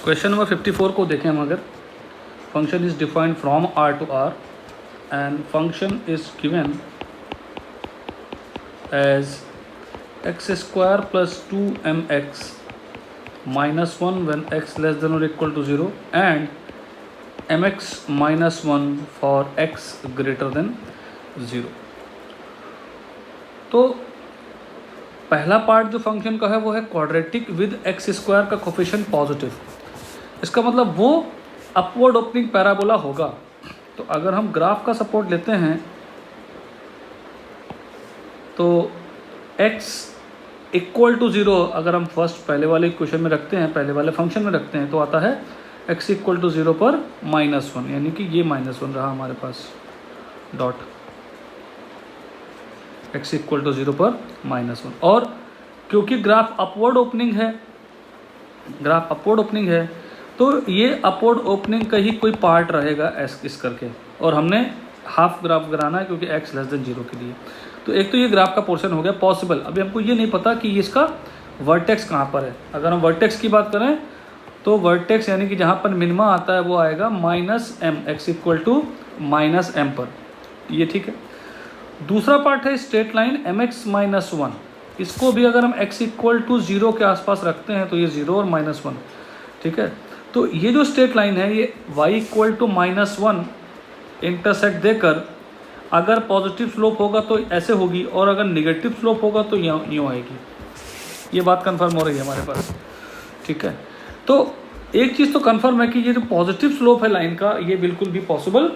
Question number 54 को देखें हम अगर, function is defined from R to R and function is given as x² + 2mx -1 when x less than or equal to 0 and mx -1 for x greater than 0। तो पहला part जो function का है वो है क्वाड्रेटिक विद x² का coefficient positive. इसका मतलब वो अपवर्ड ओपनिंग पैराबोला होगा। तो अगर हम ग्राफ का सपोर्ट लेते हैं तो x = 0 अगर हम फर्स्ट पहले वाले इक्वेशन में रखते हैं, पहले वाले फंक्शन में रखते हैं, तो आता है x = 0 पर -1, यानी कि ये -1 रहा हमारे पास डॉट, x = 0 पर -1। और क्योंकि ग्राफ अपवर्ड ओपनिंग है तो ये अपवर्ड ओपनिंग का ही कोई पार्ट रहेगा इस करके, और हमने हाफ ग्राफ कराना है क्योंकि x <0 के लिए। तो एक तो ये ग्राफ का पोर्शन हो गया पॉसिबल। अभी हमको ये नहीं पता कि इसका वर्टेक्स कहाँ पर है। अगर हम वर्टेक्स की बात करें तो वर्टेक्स यानी कि जहाँ पर मिनिमा आता है वो आएगा -m, x = -m पर, ये ठीक है। दूसरा पार्ट है स्ट्रेट लाइन mx -1। इसको भी अगर हम x = 0 के आसपास रखते हैं तो ये 0 और -1, ठीक है। तो ये जो स्ट्रेट लाइन है ये y = -1 इंटरसेक्ट देकर अगर पॉजिटिव स्लोप होगा तो ऐसे होगी, और अगर निगेटिव स्लोप होगा तो यूँ आएगी। ये बात कंफर्म हो रही है हमारे पास, ठीक है। तो एक चीज़ तो कंफर्म है कि ये जो पॉजिटिव स्लोप है लाइन का ये बिल्कुल भी पॉसिबल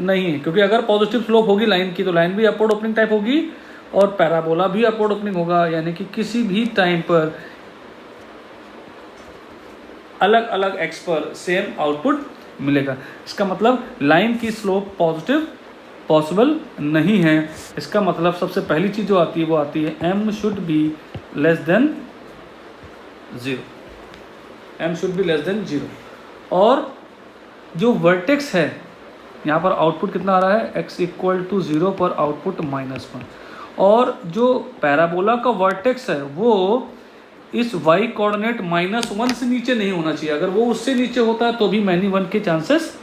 नहीं है, क्योंकि अगर पॉजिटिव स्लोप होगी लाइन की तो लाइन भी अपवर्ड ओपनिंग टाइप होगी और पैराबोला भी अपवर्ड ओपनिंग होगा, यानी कि किसी भी टाइम पर अलग अलग x पर सेम आउटपुट मिलेगा। इसका मतलब लाइन की स्लोप पॉजिटिव पॉसिबल नहीं है। इसका मतलब सबसे पहली चीज़ जो आती है वो आती है m should be less than 0, m should be less than 0। और जो वर्टेक्स है यहाँ पर आउटपुट कितना आ रहा है, x = 0 पर आउटपुट -1, और जो पैराबोला का वर्टेक्स है वो इस y कोऑर्डिनेट -1 से नीचे नहीं होना चाहिए। अगर वो उससे नीचे होता है तो भी -1 के चांसेस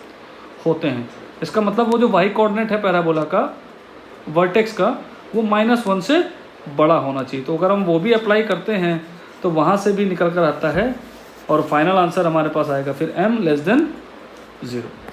होते हैं। इसका मतलब वो जो y कोऑर्डिनेट है पैराबोला का वर्टेक्स का वो -1 से बड़ा होना चाहिए। तो अगर हम वो भी अप्लाई करते हैं तो वहाँ से भी निकल कर आता है और फाइनल आंसर हमारे पास आएगा फिर m <0।